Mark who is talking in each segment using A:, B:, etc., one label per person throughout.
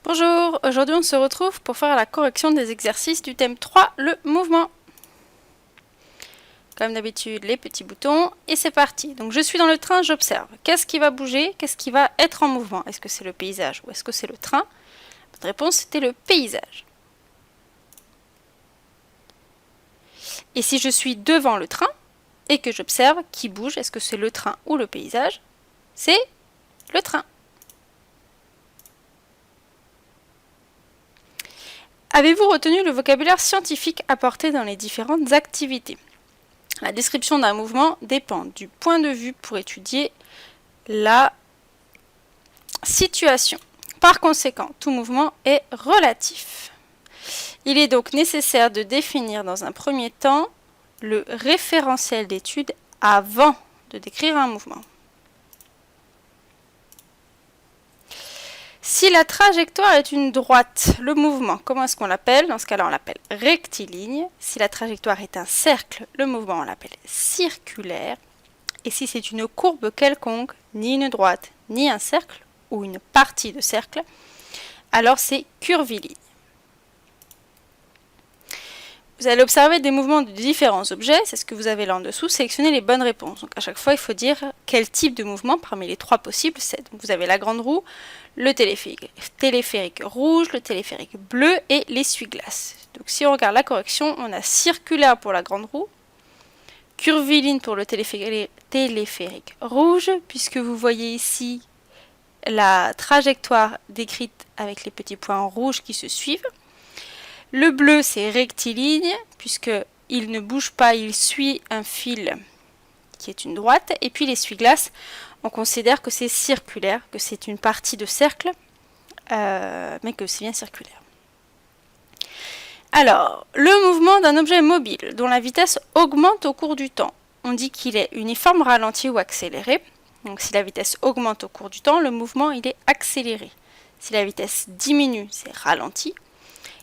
A: Bonjour, aujourd'hui on se retrouve pour faire la correction des exercices du thème 3, le mouvement. Comme d'habitude, les petits boutons, et c'est parti. Donc je suis dans le train, j'observe. Qu'est-ce qui va bouger? Qu'est-ce qui va être en mouvement? Est-ce que c'est le paysage ou est-ce que c'est le train? La réponse c'était le paysage. Et si je suis devant le train et que j'observe qui bouge, est-ce que c'est le train ou le paysage? C'est le train. Avez-vous retenu le vocabulaire scientifique apporté dans les différentes activités? La description d'un mouvement dépend du point de vue pour étudier la situation. Par conséquent, tout mouvement est relatif. Il est donc nécessaire de définir dans un premier temps le référentiel d'étude avant de décrire un mouvement. Si la trajectoire est une droite, le mouvement, comment est-ce qu'on l'appelle? Dans ce cas-là, on l'appelle rectiligne. Si la trajectoire est un cercle, le mouvement, on l'appelle circulaire. Et si c'est une courbe quelconque, ni une droite, ni un cercle, ou une partie de cercle, alors c'est curviligne. Vous allez observer des mouvements de différents objets, c'est ce que vous avez là en dessous, sélectionnez les bonnes réponses. Donc à chaque fois, il faut dire quel type de mouvement parmi les trois possibles c'est. Donc vous avez la grande roue, le téléphérique rouge, le téléphérique bleu et l'essuie-glace. Donc si on regarde la correction, on a circulaire pour la grande roue, curviligne pour le téléphérique rouge, puisque vous voyez ici la trajectoire décrite avec les petits points rouges qui se suivent. Le bleu, c'est rectiligne, puisqu'il ne bouge pas, il suit un fil qui est une droite. Et puis l'essuie-glace, on considère que c'est circulaire, que c'est une partie de cercle, mais que c'est bien circulaire. Alors, le mouvement d'un objet mobile, dont la vitesse augmente au cours du temps. On dit qu'il est uniforme, ralenti ou accéléré. Donc si la vitesse augmente au cours du temps, le mouvement il est accéléré. Si la vitesse diminue, c'est ralenti.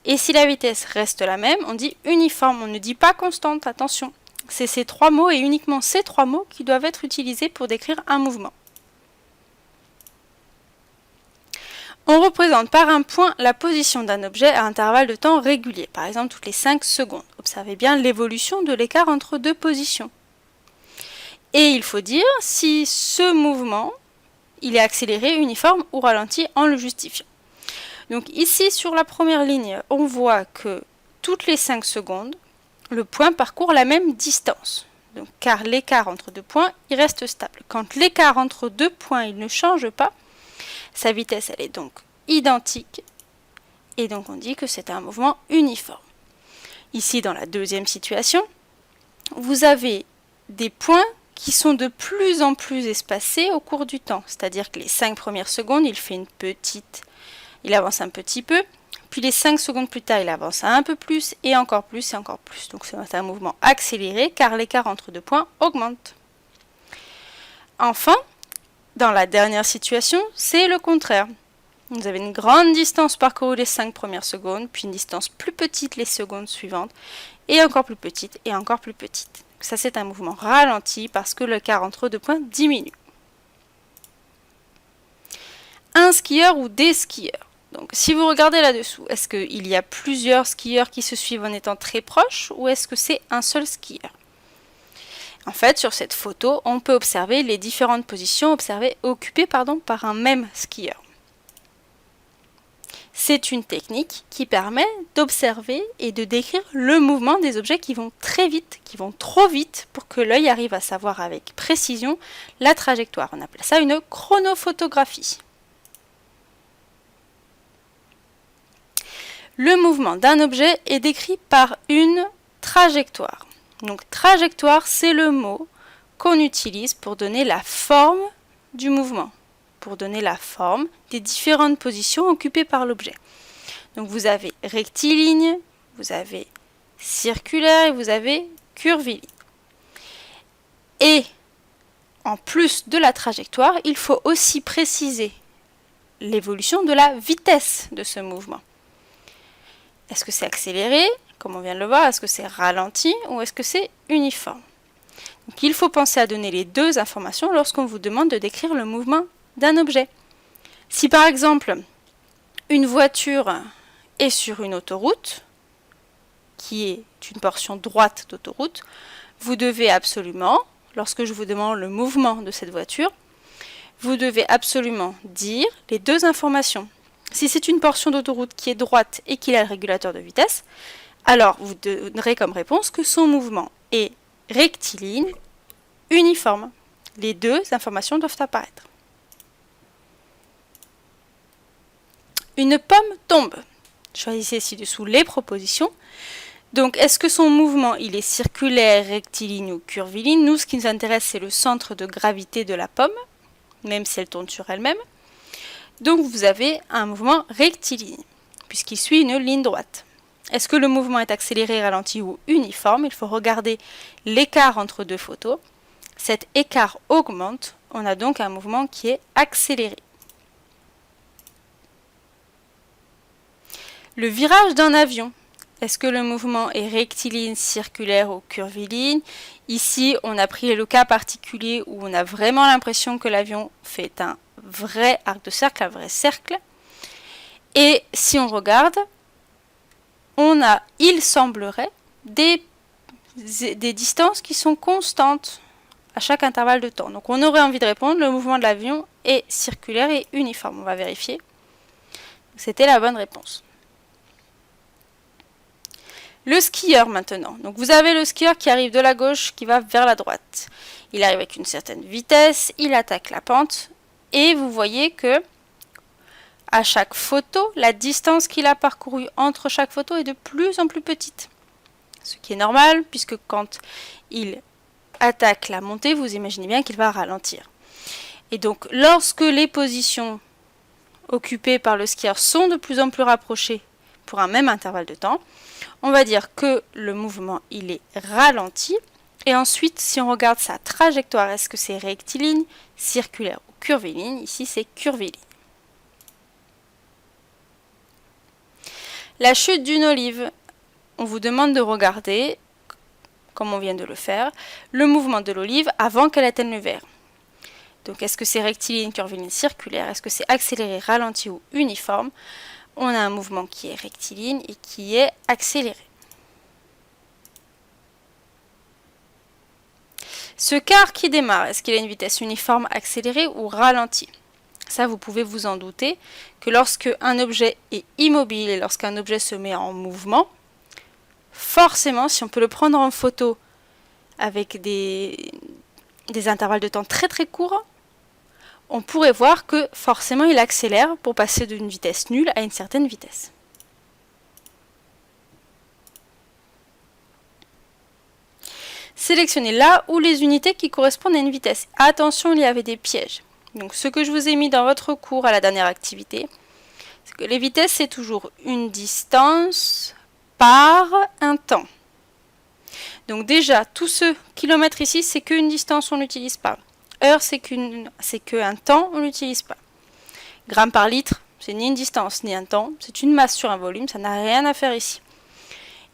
A: Et si la vitesse reste la même, on dit uniforme, on ne dit pas constante, attention. C'est ces trois mots et uniquement ces trois mots qui doivent être utilisés pour décrire un mouvement. On représente par un point la position d'un objet à intervalles de temps réguliers, par exemple toutes les 5 secondes. Observez bien l'évolution de l'écart entre deux positions. Et il faut dire si ce mouvement il est accéléré, uniforme ou ralenti en le justifiant. Donc ici, sur la première ligne, on voit que toutes les 5 secondes, le point parcourt la même distance. Donc, car l'écart entre deux points, il reste stable. Quand l'écart entre deux points, il ne change pas, sa vitesse, elle est donc identique. Et donc, on dit que c'est un mouvement uniforme. Ici, dans la deuxième situation, vous avez des points qui sont de plus en plus espacés au cours du temps. C'est-à-dire que les 5 premières secondes, il avance un petit peu, puis les 5 secondes plus tard, il avance un peu plus, et encore plus, et encore plus. Donc c'est un mouvement accéléré, car l'écart entre deux points augmente. Enfin, dans la dernière situation, c'est le contraire. Vous avez une grande distance parcourue les 5 premières secondes, puis une distance plus petite les secondes suivantes, et encore plus petite, et encore plus petite. Ça, c'est un mouvement ralenti, parce que l'écart entre deux points diminue. Un skieur ou des skieurs. Donc, si vous regardez là-dessous, est-ce qu'il y a plusieurs skieurs qui se suivent en étant très proches ou est-ce que c'est un seul skieur? En fait, sur cette photo, on peut observer les différentes positions occupées par un même skieur. C'est une technique qui permet d'observer et de décrire le mouvement des objets qui vont très vite, qui vont trop vite pour que l'œil arrive à savoir avec précision la trajectoire. On appelle ça une chronophotographie. Le mouvement d'un objet est décrit par une trajectoire. Donc trajectoire, c'est le mot qu'on utilise pour donner la forme du mouvement, pour donner la forme des différentes positions occupées par l'objet. Donc vous avez rectiligne, vous avez circulaire et vous avez curviligne. Et en plus de la trajectoire, il faut aussi préciser l'évolution de la vitesse de ce mouvement. Est-ce que c'est accéléré, comme on vient de le voir, est-ce que c'est ralenti ou est-ce que c'est uniforme? Donc il faut penser à donner les deux informations lorsqu'on vous demande de décrire le mouvement d'un objet. Si par exemple, une voiture est sur une autoroute, qui est une portion droite d'autoroute, vous devez absolument, lorsque je vous demande le mouvement de cette voiture, vous devez absolument dire les deux informations. Si c'est une portion d'autoroute qui est droite et qu'il a le régulateur de vitesse, alors vous donnerez comme réponse que son mouvement est rectiligne, uniforme. Les deux informations doivent apparaître. Une pomme tombe. Choisissez ci-dessous les propositions. Donc, est-ce que son mouvement, il est circulaire, rectiligne ou curviligne? Nous, ce qui nous intéresse, c'est le centre de gravité de la pomme, même si elle tourne sur elle-même. Donc, vous avez un mouvement rectiligne, puisqu'il suit une ligne droite. Est-ce que le mouvement est accéléré, ralenti ou uniforme? Il faut regarder l'écart entre deux photos. Cet écart augmente. On a donc un mouvement qui est accéléré. Le virage d'un avion. Est-ce que le mouvement est rectiligne, circulaire ou curviligne? Ici, on a pris le cas particulier où on a vraiment l'impression que l'avion fait un vrai arc de cercle, un vrai cercle. Et si on regarde, on a, il semblerait, des distances qui sont constantes à chaque intervalle de temps. Donc on aurait envie de répondre, le mouvement de l'avion est circulaire et uniforme. On va vérifier. C'était la bonne réponse. Le skieur maintenant. Donc vous avez le skieur qui arrive de la gauche, qui va vers la droite. Il arrive avec une certaine vitesse, il attaque la pente et vous voyez que à chaque photo, la distance qu'il a parcourue entre chaque photo est de plus en plus petite. Ce qui est normal puisque quand il attaque la montée, vous imaginez bien qu'il va ralentir. Et donc lorsque les positions occupées par le skieur sont de plus en plus rapprochées pour un même intervalle de temps, on va dire que le mouvement il est ralenti. Et ensuite, si on regarde sa trajectoire, est-ce que c'est rectiligne, circulaire ou curviligne? Ici, c'est curviligne. La chute d'une olive. On vous demande de regarder, comme on vient de le faire, le mouvement de l'olive avant qu'elle atteigne le verre. Donc, est-ce que c'est rectiligne, curviligne, circulaire? Est-ce que c'est accéléré, ralenti ou uniforme? On a un mouvement qui est rectiligne et qui est accéléré. Ce car qui démarre, est-ce qu'il a une vitesse uniforme, accélérée ou ralentie? Ça, vous pouvez vous en douter, que lorsque un objet est immobile et lorsqu'un objet se met en mouvement, forcément, si on peut le prendre en photo avec des intervalles de temps très très courts, on pourrait voir que forcément il accélère pour passer d'une vitesse nulle à une certaine vitesse. Sélectionnez là où les unités qui correspondent à une vitesse. Attention, il y avait des pièges. Donc ce que je vous ai mis dans votre cours à la dernière activité, c'est que les vitesses, c'est toujours une distance par un temps. Donc déjà, tout ce kilomètre ici, c'est qu'une distance, on n'utilise pas. Heure, c'est qu'un temps, on n'utilise pas. Grammes par litre, c'est ni une distance ni un temps, c'est une masse sur un volume, ça n'a rien à faire ici.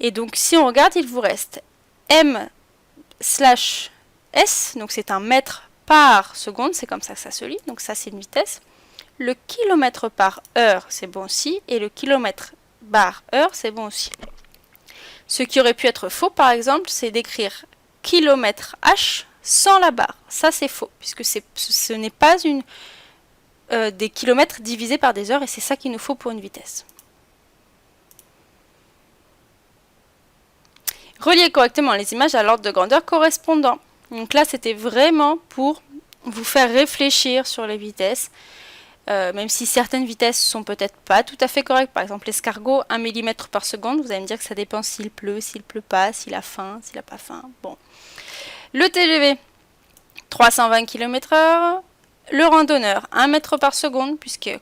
A: Et donc si on regarde, il vous reste m/s, donc c'est un mètre par seconde, c'est comme ça que ça se lit, donc ça c'est une vitesse. Le kilomètre par heure, c'est bon aussi, et le kilomètre bar heure, c'est bon aussi. Ce qui aurait pu être faux, par exemple, c'est d'écrire kilomètre h sans la barre. Ça, c'est faux, puisque ce n'est pas des kilomètres divisés par des heures, et c'est ça qu'il nous faut pour une vitesse. Reliez correctement les images à l'ordre de grandeur correspondant. Donc là, c'était vraiment pour vous faire réfléchir sur les vitesses, même si certaines vitesses sont peut-être pas tout à fait correctes. Par exemple, l'escargot, 1 mm par seconde, vous allez me dire que ça dépend s'il pleut pas, s'il a faim, s'il n'a pas faim. Bon. Le TGV, 320 km/h. Le randonneur, 1 mètre par seconde, puisque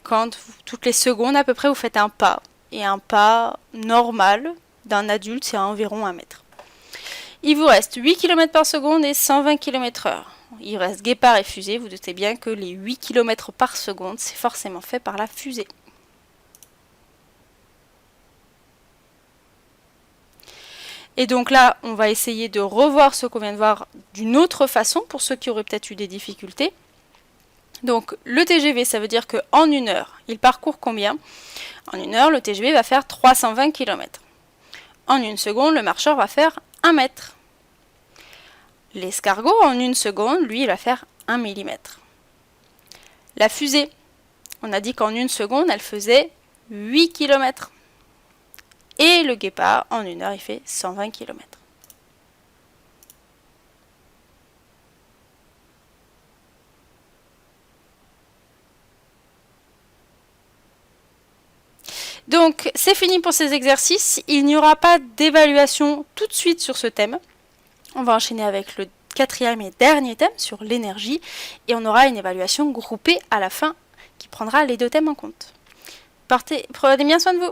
A: toutes les secondes à peu près, vous faites un pas. Et un pas normal d'un adulte, c'est environ 1 mètre. Il vous reste 8 km par seconde et 120 km/h. Il reste guépard et fusée. Vous doutez bien que les 8 km par seconde, c'est forcément fait par la fusée. Et donc là, on va essayer de revoir ce qu'on vient de voir d'une autre façon, pour ceux qui auraient peut-être eu des difficultés. Donc le TGV, ça veut dire qu'en 1 heure, il parcourt combien? En 1 heure, le TGV va faire 320 km. En 1 seconde, le marcheur va faire 1 mètre. L'escargot, en 1 seconde, lui, il va faire 1 millimètre. La fusée, on a dit qu'en 1 seconde, elle faisait 8 km. Et le guépard, en 1 heure, il fait 120 km. Donc, c'est fini pour ces exercices. Il n'y aura pas d'évaluation tout de suite sur ce thème. On va enchaîner avec le 4e et dernier thème sur l'énergie. Et on aura une évaluation groupée à la fin qui prendra les 2 thèmes en compte. Prenez bien soin de vous.